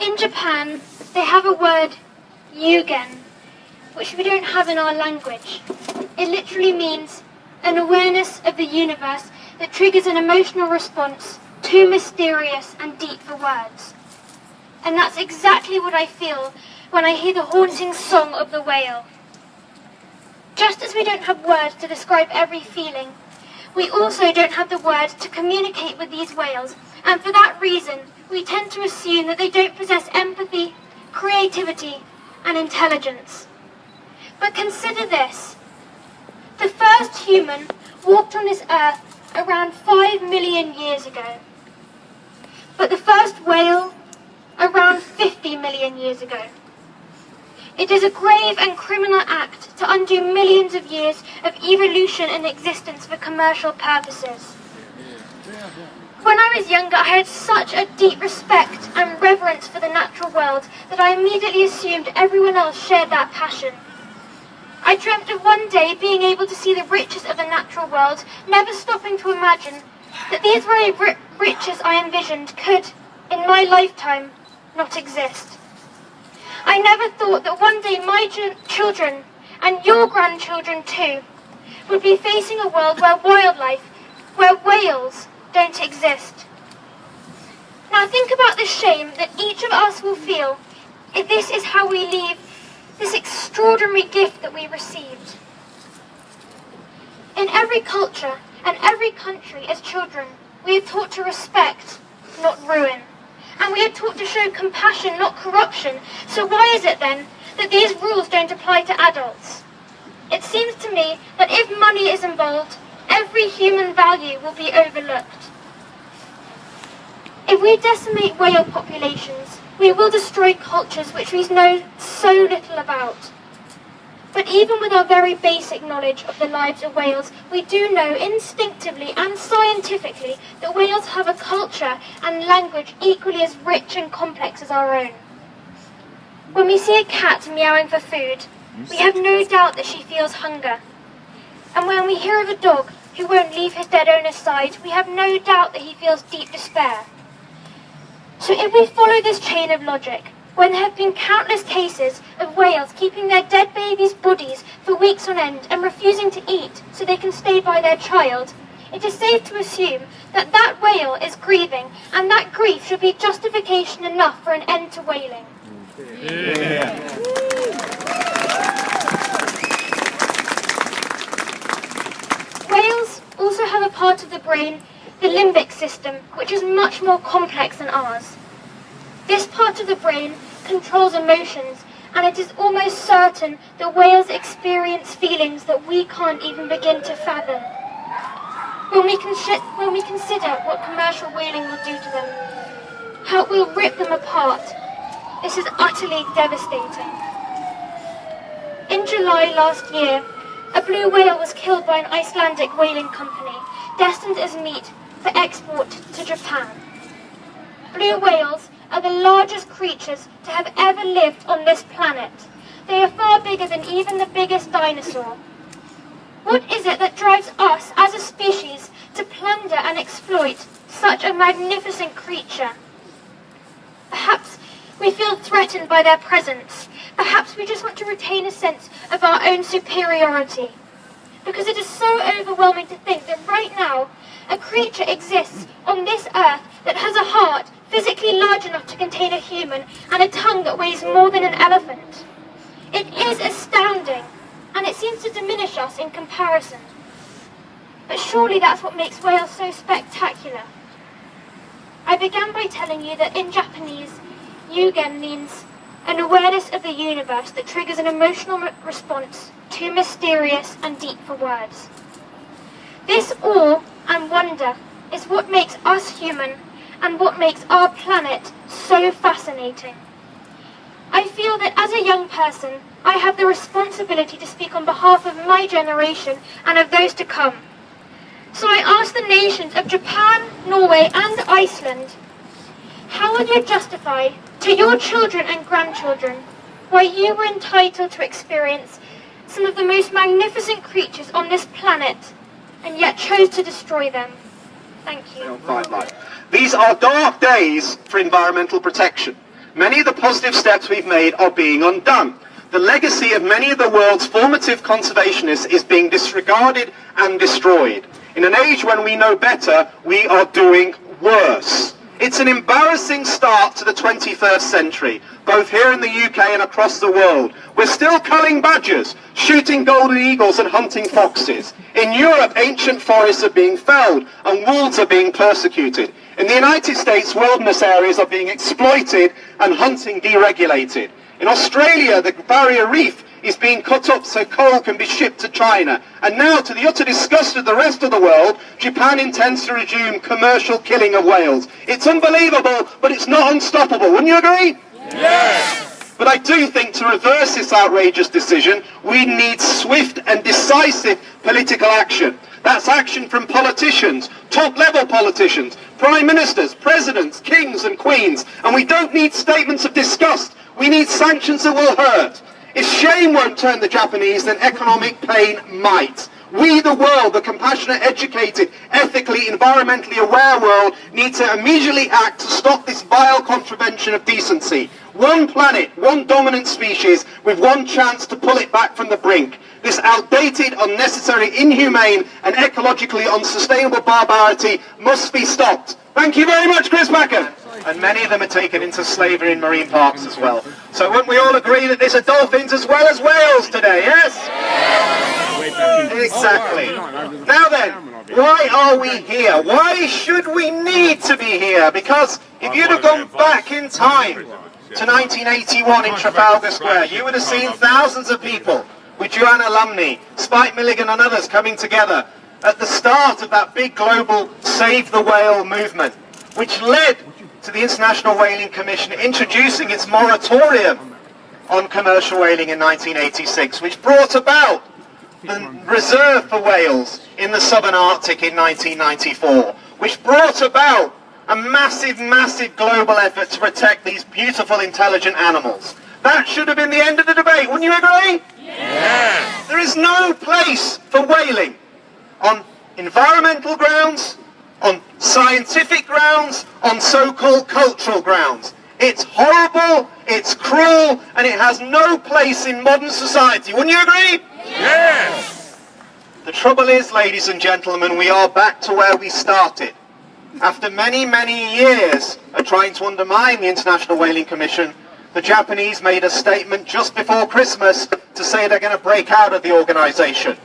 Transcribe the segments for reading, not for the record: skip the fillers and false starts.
In Japan, they have a word, yugen, which we don't have in our language. It literally means an awareness of the universe that triggers an emotional response too mysterious and deep for words. And that's exactly what I feel when I hear the haunting song of the whale. Just as we don't have words to describe every feeling, we also don't have the words to communicate with these whales, and for that reason, we tend to assume that they don't possess empathy, creativity, and intelligence. But consider this. The first human walked on this earth around 5 million years ago. But the first whale around 50 million years ago. It is a grave and criminal act to undo millions of years of evolution and existence for commercial purposes. When I was younger, I had such a deep respect and reverence for the natural world that I immediately assumed everyone else shared that passion. I dreamt of one day being able to see the riches of the natural world, never stopping to imagine that these very riches I envisioned could, in my lifetime, not exist. I never thought that one day my children, and your grandchildren too, would be facing a world where wildlife, where whales, don't exist. Now think about the shame that each of us will feel if this is how we leave this extraordinary gift that we received. In every culture and every country as children, we are taught to respect, not ruin. And we are taught to show compassion, not corruption. So why is it then that these rules don't apply to adults? It seems to me that if money is involved, every human value will be overlooked. If we decimate whale populations, we will destroy cultures which we know so little about. But even with our very basic knowledge of the lives of whales, we do know instinctively and scientifically that whales have a culture and language equally as rich and complex as our own. When we see a cat meowing for food, we have no doubt that she feels hunger. And when we hear of a dog who won't leave his dead owner's side, we have no doubt that he feels deep despair. So if we follow this chain of logic, when there have been countless cases of whales keeping their dead babies' bodies for weeks on end and refusing to eat so they can stay by their child, it is safe to assume that that whale is grieving, and that grief should be justification enough for an end to whaling. Yeah. Whales also have a part of the brain, the limbic system, which is much more complex than ours. This part of the brain controls emotions, and it is almost certain that whales experience feelings that we can't even begin to fathom. When we consider what commercial whaling will do to them, how it will rip them apart, this is utterly devastating. In July last year, a blue whale was killed by an Icelandic whaling company, destined as meat for export to Japan. Blue whales are the largest creatures to have ever lived on this planet. They are far bigger than even the biggest dinosaur. What is it that drives us as a species to plunder and exploit such a magnificent creature? Perhaps we feel threatened by their presence. Perhaps we just want to retain a sense of our own superiority. Because it is so overwhelming to think that right now, a creature exists on this earth that has a heart physically large enough to contain a human and a tongue that weighs more than an elephant. It is astounding, and it seems to diminish us in comparison. But surely that's what makes whales so spectacular. I began by telling you that in Japanese, yugen means an awareness of the universe that triggers an emotional response too mysterious and deep for words. This awe and wonder is what makes us human and what makes our planet so fascinating. I feel that as a young person, I have the responsibility to speak on behalf of my generation and of those to come. So I ask the nations of Japan, Norway and Iceland, how will you justify to your children and grandchildren why you were entitled to experience some of the most magnificent creatures on this planet and yet chose to destroy them? Thank you. These are dark days for environmental protection. many of the positive steps we've made are being undone. The legacy of many of the world's formative conservationists is being disregarded and destroyed. In an age when we know better, we are doing worse. It's an embarrassing start to the 21st century, both here in the UK and across the world. We're still culling badgers, shooting golden eagles and hunting foxes. In Europe, ancient forests are being felled and wolves are being persecuted. In the United States, wilderness areas are being exploited and hunting deregulated. In Australia, the Barrier Reef is being cut up so coal can be shipped to China. And now, to the utter disgust of the rest of the world, Japan intends to resume commercial killing of whales. It's unbelievable, but it's not unstoppable. Wouldn't you agree? Yes! But I do think to reverse this outrageous decision, we need swift and decisive political action. That's action from politicians, top-level politicians, prime ministers, presidents, kings and queens. And we don't need statements of disgust. We need sanctions that will hurt. If shame won't turn the Japanese, then economic pain might. We, the world, the compassionate, educated, ethically, environmentally aware world, need to immediately act to stop this vile contravention of decency. One planet, one dominant species, with one chance to pull it back from the brink. This outdated, unnecessary, inhumane, and ecologically unsustainable barbarity must be stopped. Thank you very much, Chris Packer. And many of them are taken into slavery in marine parks as well. So wouldn't we all agree that there's dolphins as well as whales today, yes? Exactly. Now then, why are we here? Why should we need to be here? Because if you'd have gone back in time to 1981 in Trafalgar Square, you would have seen thousands of people with Joanna Lumley, Spike Milligan and others coming together at the start of that big global Save the Whale movement, which led to the International Whaling Commission introducing its moratorium on commercial whaling in 1986, which brought about the reserve for whales in the Southern Arctic in 1994, which brought about a massive, massive global effort to protect these beautiful, intelligent animals. That should have been the end of the debate, wouldn't you agree? Yes! There is no place for whaling on environmental grounds, on scientific grounds, on so-called cultural grounds. It's horrible, it's cruel, and it has no place in modern society. Wouldn't you agree? Yes! The trouble is, ladies and gentlemen, we are back to where we started. After many, many years of trying to undermine the International Whaling Commission, the Japanese made a statement just before Christmas to say they're going to break out of the organisation.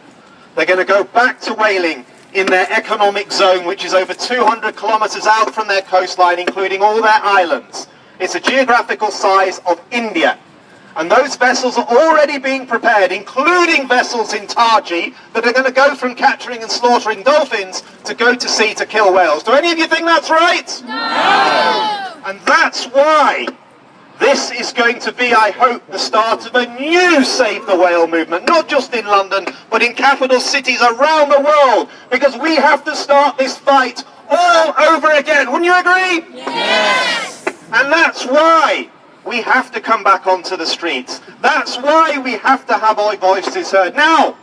They're going to go back to whaling in their economic zone, which is over 200 kilometres out from their coastline, including all their islands. It's a geographical size of India. And those vessels are already being prepared, including vessels in Taji, that are going to go from capturing and slaughtering dolphins to go to sea to kill whales. Do any of you think that's right? No! And that's why this is going to be, I hope, the start of a new Save the Whale movement, not just in London, but in capital cities around the world, because we have to start this fight all over again. Wouldn't you agree? Yes! And that's why we have to come back onto the streets. That's why we have to have our voices heard. Now,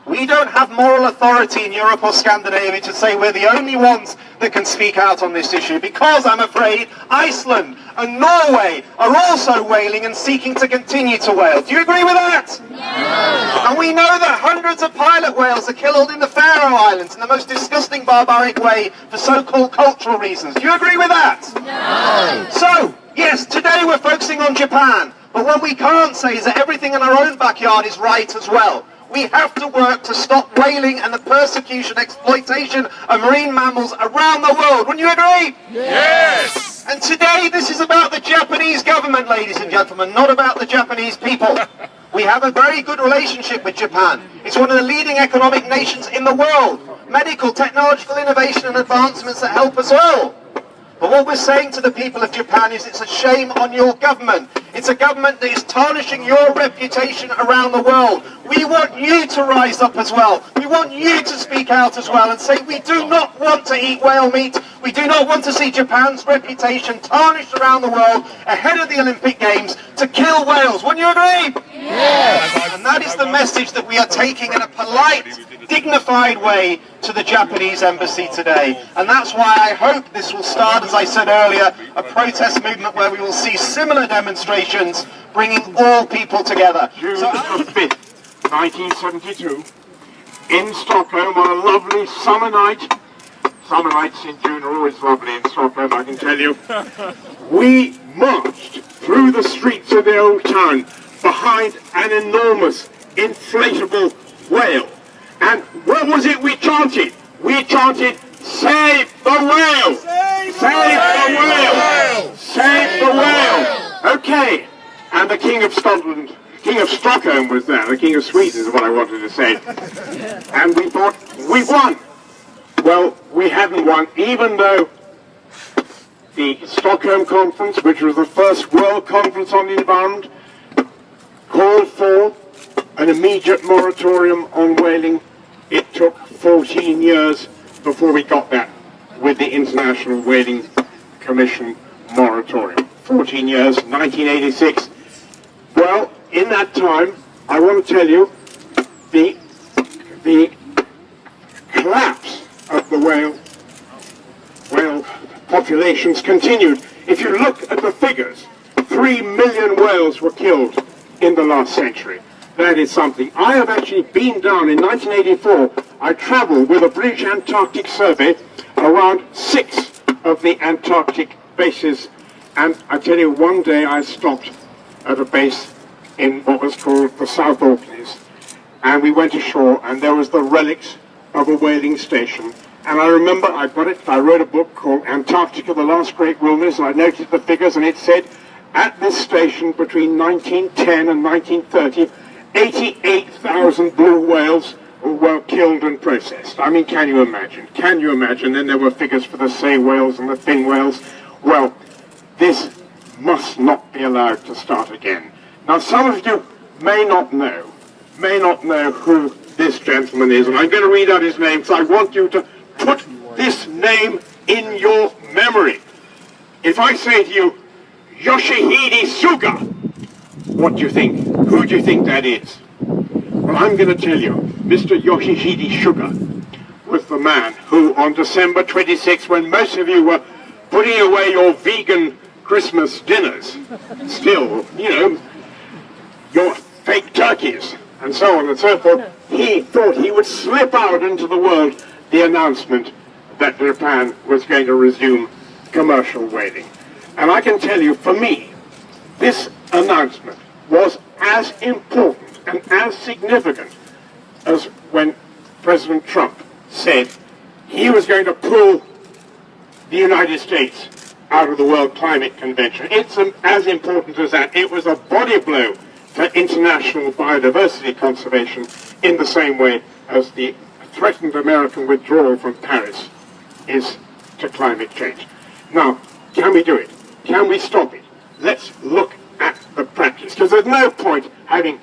we don't have moral authority in Europe or Scandinavia to say we're the only ones that can speak out on this issue, because I'm afraid Iceland and Norway are also whaling and seeking to continue to whale. Do you agree with that? No! And we know that hundreds of pilot whales are killed in the Faroe Islands in the most disgusting, barbaric way for so-called cultural reasons. Do you agree with that? No! So, yes, today we're focusing on Japan, but what we can't say is that everything in our own backyard is right as well. We have to work to stop whaling and the persecution, exploitation of marine mammals around the world. Wouldn't you agree? Yes! And today this is about the Japanese government, ladies and gentlemen, not about the Japanese people. We have a very good relationship with Japan. It's one of the leading economic nations in the world. Medical, technological innovation and advancements that help us all. But what we're saying to the people of Japan is it's a shame on your government. It's a government that is tarnishing your reputation around the world. We want you to rise up as well. We want you to speak out as well and say we do not want to eat whale meat. We do not want to see Japan's reputation tarnished around the world ahead of the Olympic Games to kill whales. Wouldn't you agree? Yes. And that is the message that we are taking in a polite, dignified way to the Japanese embassy today. And that's why I hope this will start, as I said earlier, a protest movement where we will see similar demonstrations bringing all people together. June the 5th, 1972, in Stockholm on a lovely summer night. Summer nights in June are always lovely in Stockholm, I can tell you. We marched through the streets of the old town behind an enormous inflatable whale. And what was it we chanted? We chanted, "Save the whale! Save the whale! Save the whale!" Okay. And the King of Scotland, King of Stockholm was there. The King of Sweden is what I wanted to say. And we thought, we won. Well, we hadn't won, even though the Stockholm Conference, which was the first World Conference on the Environment, called for an immediate moratorium on whaling. It took 14 years before we got that with the International Whaling Commission moratorium. 14 years, 1986. Well, in that time, I want to tell you, the collapse of the whale populations continued. If you look at the figures, 3 million whales were killed in the last century. That is something. I have actually been down in 1984. I travelled with a British Antarctic Survey around 6 of the Antarctic bases. And I tell you, one day I stopped at a base in what was called the South Orkneys. And we went ashore, and there was the relics of a whaling station. And I remember I wrote a book called Antarctica, the Last Great Wilderness, and I noted the figures, and it said, at this station between 1910 and 1930, 88,000 blue whales were killed and processed. I mean, can you imagine? Can you imagine? Then there were figures for the sei whales and the fin whales. Well, this must not be allowed to start again. Now, some of you may not know who this gentleman is, and I'm going to read out his name, so I want you to put this name in your memory. If I say to you, Yoshihide Suga, what do you think? Who do you think that is? Well, I'm going to tell you, Mr. Yoshihide Suga was the man who, on December 26, when most of you were putting away your vegan Christmas dinners, still, you know, your fake turkeys, and so on and so forth, he thought he would slip out into the world the announcement that Japan was going to resume commercial whaling. And I can tell you, for me, this announcement was as important and as significant as when President Trump said he was going to pull the United States out of the World Climate Convention. It's as important as that. It was a body blow for international biodiversity conservation in the same way as the threatened American withdrawal from Paris is to climate change. Now, can we do it? Can we stop it? Let's look at the practice, because there's no point having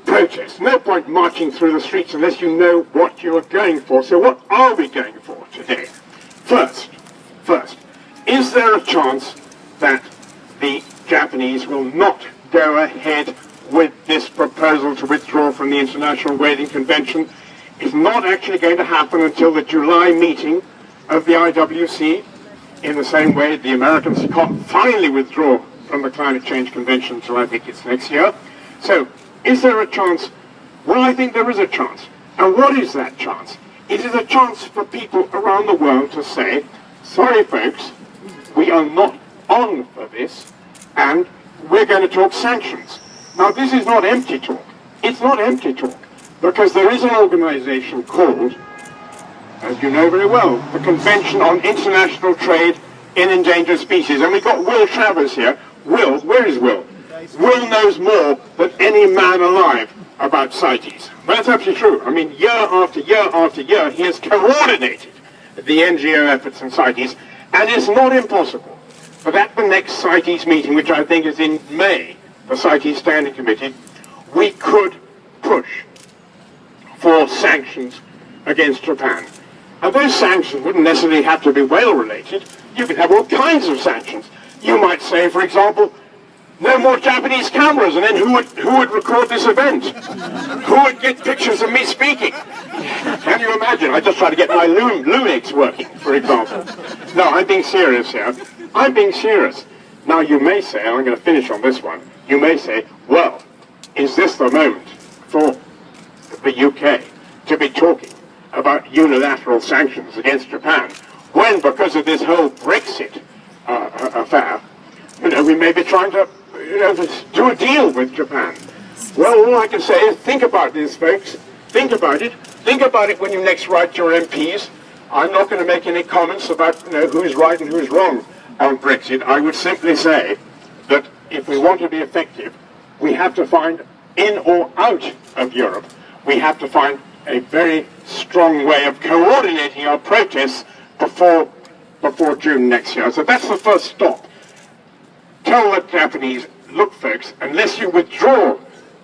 protests, no point marching through the streets unless you know what you are going for. So what are we going for today? First, is there a chance that the Japanese will not go ahead with this proposal to withdraw from the International Whaling Convention? It's not actually going to happen until the July meeting of the IWC. In the same way, the Americans can't finally withdraw from the Climate Change Convention until I think it's next year. So, is there a chance? Well, I think there is a chance. And what is that chance? It is a chance for people around the world to say, sorry folks, we are not on for this, and we're going to talk sanctions. Now, this is not empty talk. It's not empty talk, because there is an organization called, as you know very well, the Convention on International Trade in Endangered Species. And we've got Will Travers here. Will, where is Will? Will knows more than any man alive about CITES. Well, that's absolutely true. I mean, year after year after year, he has coordinated the NGO efforts in CITES, and it's not impossible but at the next CITES meeting, which I think is in May, the CITES Standing Committee, we could push for sanctions against Japan. And those sanctions wouldn't necessarily have to be whale-related. You could have all kinds of sanctions. You might say, for example, no more Japanese cameras, and then who would record this event? Who would get pictures of me speaking? Can you imagine? I just try to get my Lumix working, for example. No, I'm being serious here. I'm being serious. Now you may say, and I'm going to finish on this one, you may say, well, is this the moment for the UK to be talking about unilateral sanctions against Japan, when, because of this whole Brexit affair, we may be trying to do a deal with Japan? Well, all I can say is think about this, folks. Think about it. Think about it when you next write your MPs. I'm not going to make any comments about who's right and who's wrong on Brexit. I would simply say that if we want to be effective, we have to find, in or out of Europe, we have to find a very strong way of coordinating our protests before June next year. So that's the first stop. Tell the Japanese, look folks, unless you withdraw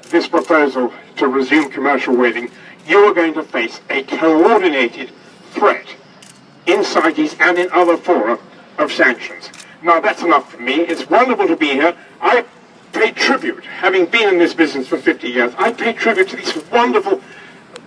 this proposal to resume commercial whaling, you are going to face a coordinated threat in CITES and in other fora of sanctions. Now that's enough for me. It's wonderful to be here. I pay tribute, having been in this business for 50 years, I pay tribute to these wonderful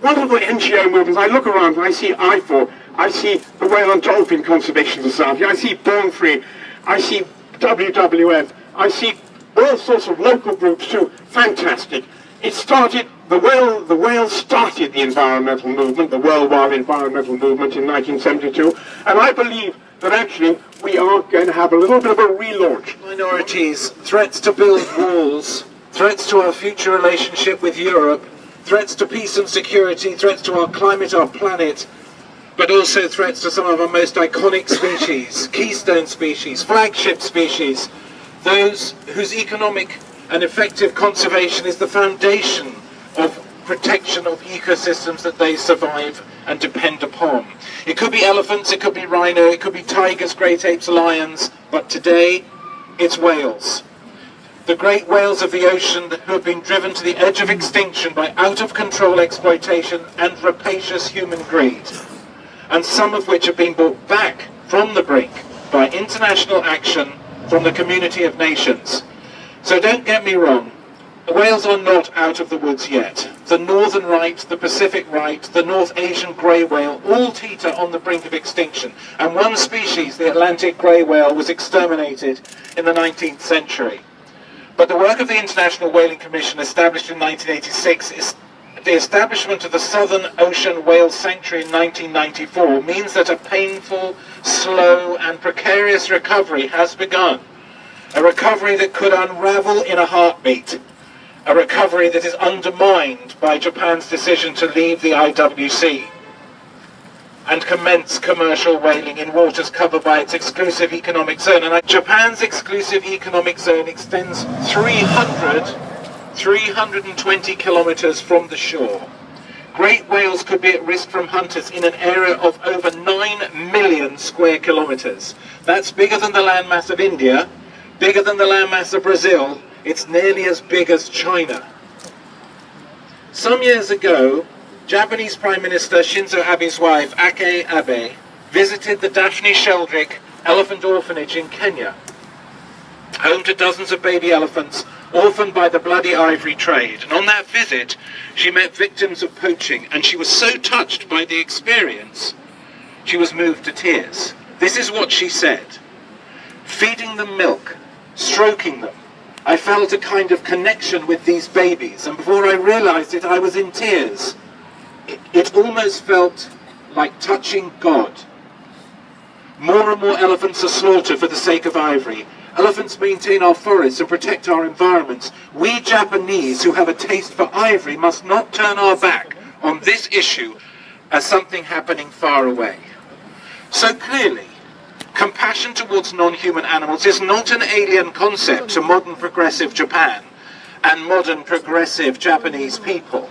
NGO movements. I look around and I see IFOR, I see the Whale and Dolphin Conservation Society, I see Born Free, I see WWF, I see all sorts of local groups too. Fantastic. It started, the whale started the environmental movement, the worldwide environmental movement in 1972, and I believe that actually we are going to have a little bit of a relaunch. Minorities, threats to build walls, threats to our future relationship with Europe, threats to peace and security, threats to our climate, our planet, but also threats to some of our most iconic species, keystone species, flagship species, those whose economic and effective conservation is the foundation of protection of ecosystems that they survive and depend upon. It could be elephants, it could be rhino, it could be tigers, great apes, lions, but today it's whales. The great whales of the ocean who have been driven to the edge of extinction by out-of-control exploitation and rapacious human greed, and some of which have been brought back from the brink by international action from the community of nations. So don't get me wrong, the whales are not out of the woods yet. The northern right, the Pacific right, the North Asian grey whale all teeter on the brink of extinction, and one species, the Atlantic grey whale, was exterminated in the 19th century. But the work of the International Whaling Commission, established in 1986, is the establishment of the Southern Ocean Whale Sanctuary in 1994 means that a painful, slow and precarious recovery has begun. A recovery that could unravel in a heartbeat. A recovery that is undermined by Japan's decision to leave the IWC and commence commercial whaling in waters covered by its exclusive economic zone. And Japan's exclusive economic zone extends 320 kilometers from the shore. Great whales could be at risk from hunters in an area of over 9 million square kilometers. That's bigger than the landmass of India, bigger than the landmass of Brazil. It's nearly as big as China. Some years ago, Japanese Prime Minister Shinzo Abe's wife, Ake Abe, visited the Daphne Sheldrick Elephant Orphanage in Kenya, home to dozens of baby elephants orphaned by the bloody ivory trade. And on that visit, she met victims of poaching, and she was so touched by the experience, she was moved to tears. This is what she said: feeding them milk, stroking them, I felt a kind of connection with these babies, and before I realized it, I was in tears. It almost felt like touching God. More and more elephants are slaughtered for the sake of ivory. Elephants maintain our forests and protect our environments. We Japanese who have a taste for ivory must not turn our back on this issue as something happening far away. So clearly, compassion towards non-human animals is not an alien concept to modern progressive Japan and modern progressive Japanese people.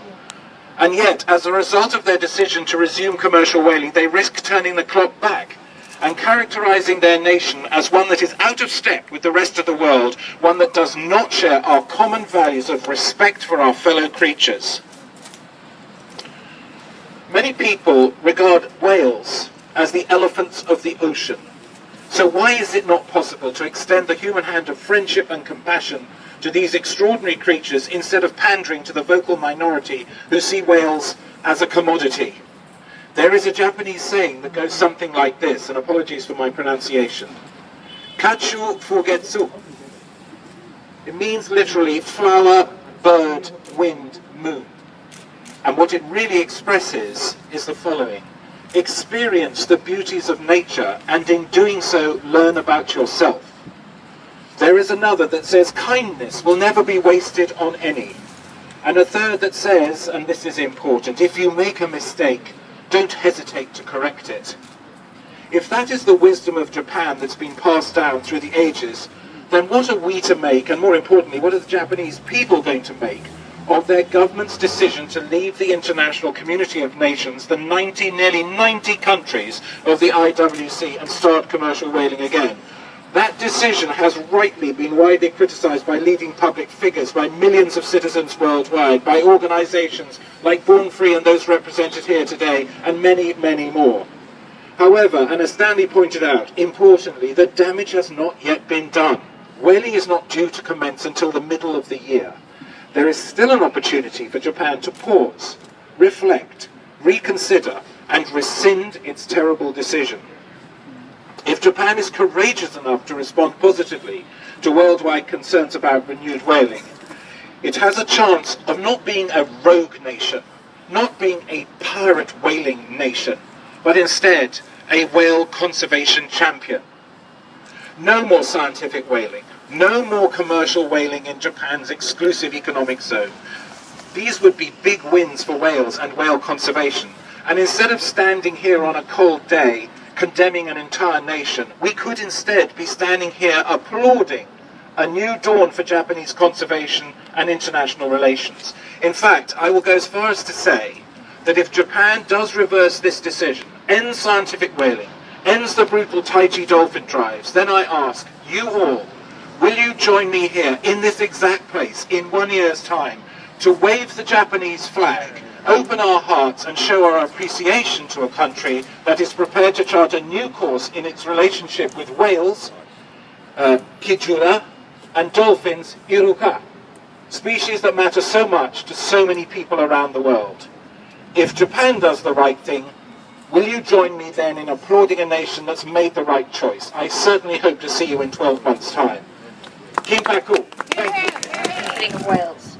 And yet, as a result of their decision to resume commercial whaling, they risk turning the clock back and characterizing their nation as one that is out of step with the rest of the world, one that does not share our common values of respect for our fellow creatures. Many people regard whales as the elephants of the ocean. So why is it not possible to extend the human hand of friendship and compassion to these extraordinary creatures instead of pandering to the vocal minority who see whales as a commodity? There is a Japanese saying that goes something like this, and apologies for my pronunciation. Kachu fugetsu. It means literally flower, bird, wind, moon. And what it really expresses is the following. Experience the beauties of nature, and in doing so, learn about yourself. There is another that says kindness will never be wasted on any. And a third that says, and this is important, if you make a mistake, don't hesitate to correct it. If that is the wisdom of Japan that's been passed down through the ages, then what are we to make, and more importantly, what are the Japanese people going to make of their government's decision to leave the international community of nations, the nearly 90 countries of the IWC, and start commercial whaling again? That decision has rightly been widely criticised by leading public figures, by millions of citizens worldwide, by organisations like Born Free and those represented here today, and many, many more. However, and as Stanley pointed out, importantly, the damage has not yet been done. Whaling is not due to commence until the middle of the year. There is still an opportunity for Japan to pause, reflect, reconsider, and rescind its terrible decision. If Japan is courageous enough to respond positively to worldwide concerns about renewed whaling, it has a chance of not being a rogue nation, not being a pirate whaling nation, but instead a whale conservation champion. No more scientific whaling, no more commercial whaling in Japan's exclusive economic zone. These would be big wins for whales and whale conservation. And instead of standing here on a cold day condemning an entire nation, we could instead be standing here applauding a new dawn for Japanese conservation and international relations. In fact, I will go as far as to say that if Japan does reverse this decision, ends scientific whaling, ends the brutal Taiji dolphin drives, then I ask you all, will you join me here in this exact place in 1 year's time to wave the Japanese flag, open our hearts and show our appreciation to a country that is prepared to chart a new course in its relationship with whales, Kijura, and dolphins, Iruka, species that matter so much to so many people around the world. If Japan does the right thing, will you join me then in applauding a nation that's made the right choice? I certainly hope to see you in 12 months' time. Kinpaku. King of Wales.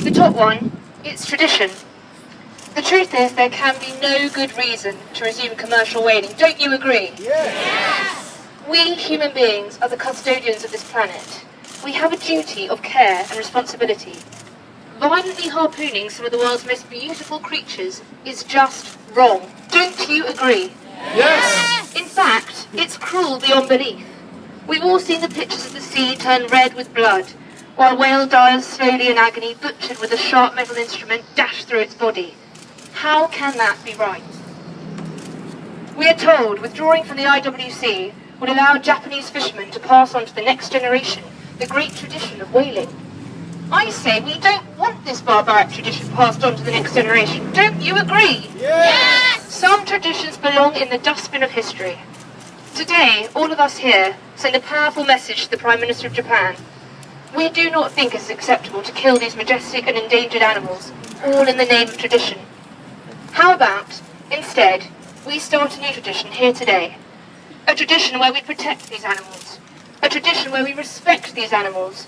The top one, it's tradition. The truth is there can be no good reason to resume commercial whaling. Don't you agree? Yes! We human beings are the custodians of this planet. We have a duty of care and responsibility. Violently harpooning some of the world's most beautiful creatures is just wrong. Don't you agree? Yes! In fact, it's cruel beyond belief. We've all seen the pictures of the sea turn red with blood, while whale dives slowly in agony, butchered with a sharp metal instrument dashed through its body. How can that be right? We are told withdrawing from the IWC would allow Japanese fishermen to pass on to the next generation the great tradition of whaling. I say we don't want this barbaric tradition passed on to the next generation. Don't you agree? Yes! Some traditions belong in the dustbin of history. Today, all of us here send a powerful message to the Prime Minister of Japan. We do not think it's acceptable to kill these majestic and endangered animals, all in the name of tradition. How about, instead, we start a new tradition here today? A tradition where we protect these animals. A tradition where we respect these animals.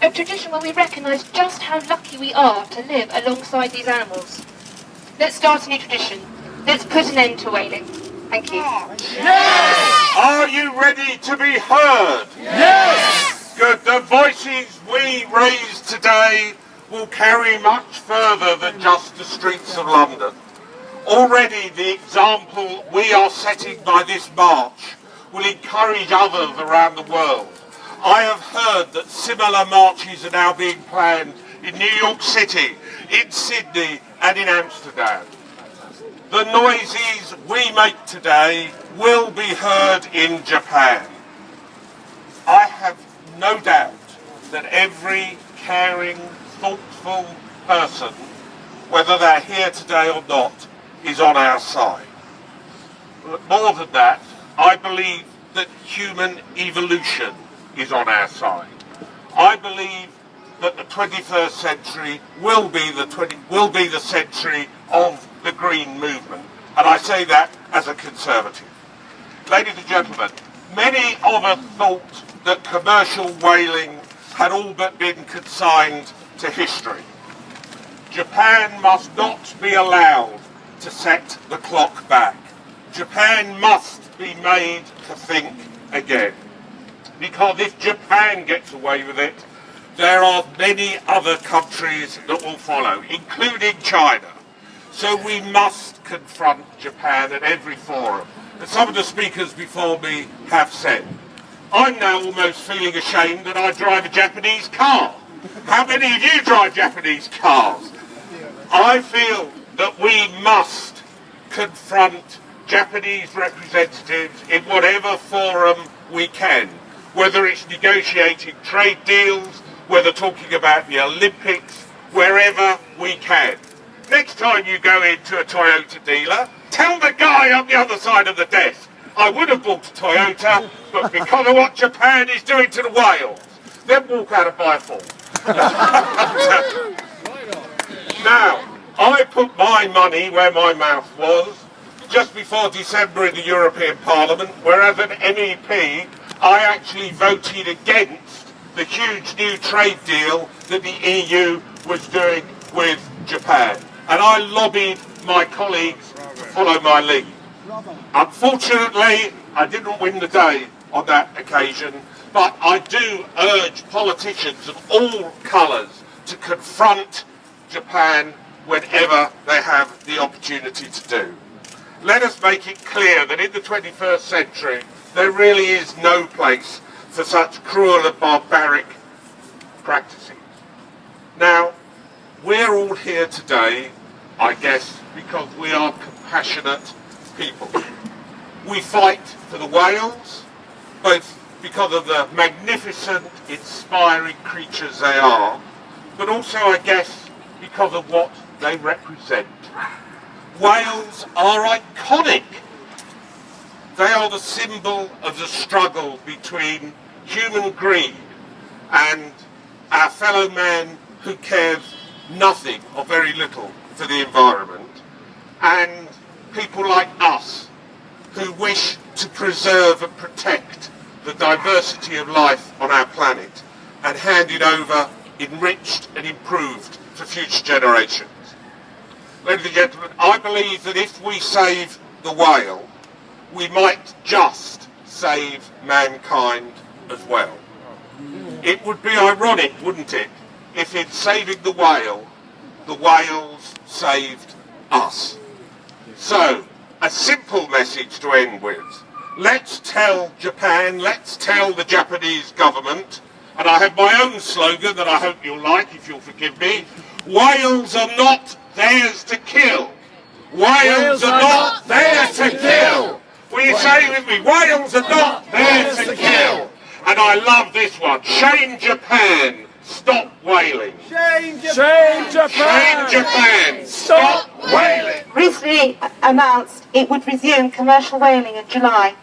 A tradition where we recognise just how lucky we are to live alongside these animals. Let's start a new tradition. Let's put an end to whaling. Thank you. Yes! Are you ready to be heard? Yes! Good. The voices we raise today will carry much further than just the streets of London. Already the example we are setting by this march will encourage others around the world. I have heard that similar marches are now being planned in New York City, in Sydney and in Amsterdam. the noises we make today will be heard in Japan. I have no doubt that every caring, thoughtful person, whether they're here today or not, is on our side. But more than that, I believe that human evolution is on our side. I believe that the 21st century will be the century of the green movement, and I say that as a conservative. Ladies and gentlemen, many of us thought that commercial whaling had all but been consigned to history. Japan must not be allowed to set the clock back. Japan must be made to think again. Because if Japan gets away with it, there are many other countries that will follow, including China. So we must confront Japan at every forum. As some of the speakers before me have said, I'm now almost feeling ashamed that I drive a Japanese car. How many of you drive Japanese cars? I feel that we must confront Japanese representatives in whatever forum we can, whether it's negotiating trade deals, whether talking about the Olympics, wherever we can. Next time you go into a Toyota dealer, tell the guy on the other side of the desk, I would have bought a Toyota, but because of what Japan is doing to the whales, then walk out and buy a Ford. Now, I put my money where my mouth was just before December in the European Parliament, where as an MEP, I actually voted against the huge new trade deal that the EU was doing with Japan. And I lobbied my colleagues to follow my lead. Unfortunately, I didn't win the day on that occasion, but I do urge politicians of all colours to confront Japan whenever they have the opportunity to do. Let us make it clear that in the 21st century, there really is no place for such cruel and barbaric practices. Now, we're all here today, I guess, because we are compassionate people. We fight for the whales, both because of the magnificent, inspiring creatures they are, but also, I guess, because of what they represent. Whales are iconic. They are the symbol of the struggle between human greed and our fellow man who cares nothing or very little for the environment, and people like us who wish to preserve and protect the diversity of life on our planet and hand it over enriched and improved for future generations. Ladies and gentlemen, I believe that if we save the whale, we might just save mankind as well. It would be ironic, wouldn't it, if in saving the whales saved us. So, a simple message to end with. Let's tell Japan, let's tell the Japanese government, and I have my own slogan that I hope you'll like, if you'll forgive me. Whales are not theirs to kill. Whales are not theirs to kill. Will you say with me? Whales are not theirs to kill. And I love this one. Shame Japan. Stop whaling. Shame Japan! Shame Japan. Stop whaling. Recently announced it would resume commercial whaling in July.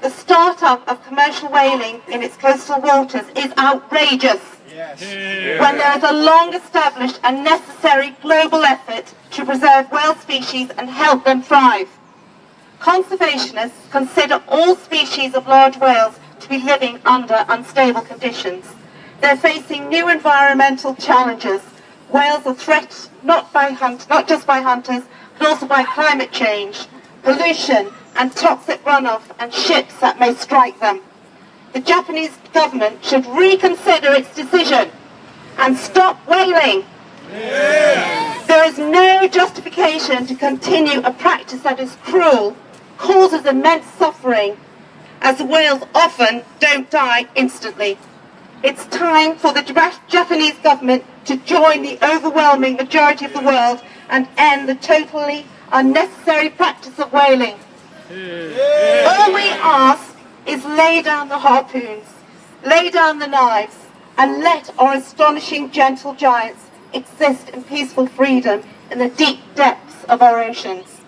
The start-up of commercial whaling in its coastal waters is outrageous. Yes. When there is a long-established and necessary global effort to preserve whale species and help them thrive. Conservationists consider all species of large whales to be living under unstable conditions. They're facing new environmental challenges. Whales are threatened not just by hunters, but also by climate change, pollution, and toxic runoff and ships that may strike them. The Japanese government should reconsider its decision and stop whaling. Yeah. There is no justification to continue a practice that is cruel, causes immense suffering, as the whales often don't die instantly. It's time for the Japanese government to join the overwhelming majority of the world and end the totally unnecessary practice of whaling. All we ask is lay down the harpoons, lay down the knives, and let our astonishing gentle giants exist in peaceful freedom in the deep depths of our oceans.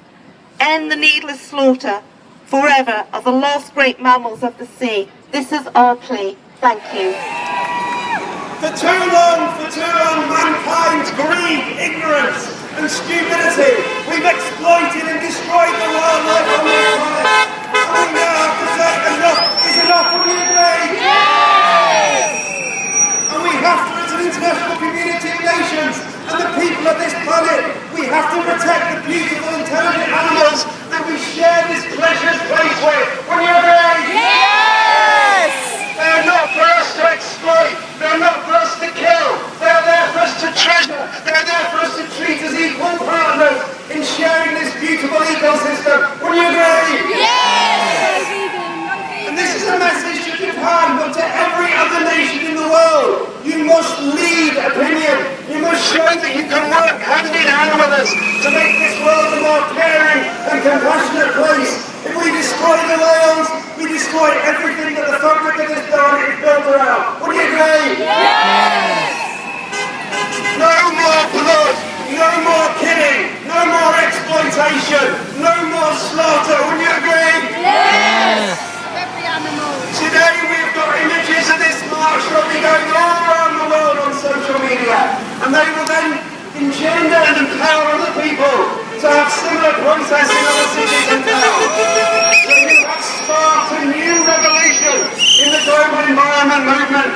End the needless slaughter forever of the last great mammals of the sea. This is our plea. Thank you. For too long, mankind's greed, ignorance and stupidity, we've exploited and destroyed the wildlife on this planet. And we now have to say enough is enough, will you agree? Yes! And we have to, as an international community of nations and the people of this planet, we have to protect the beautiful, intelligent animals that we share this precious place with. Will you agree? Yes! They're not for us to exploit. They're not for us to kill. They're there for us to treasure. They're there for us to treat as equal partners in sharing this beautiful ecosystem. Will you agree? Yes! And this is a message to Japan, but to every other nation in the world. You must lead opinion. You must show that you can work hand in hand with us to make this world a more caring and compassionate place. If we destroy the whales, we destroy everything that the fabric of this planet is built around. Would you agree? Yes! No more blood, no more killing, no more exploitation, no more slaughter. Would you agree? Yes! Today we've got images of this march that will be going all around the world on social media, and they will then engender and empower other people to have similar protests in other cities and towns. So you have sparked a new revolution in the global environment movement.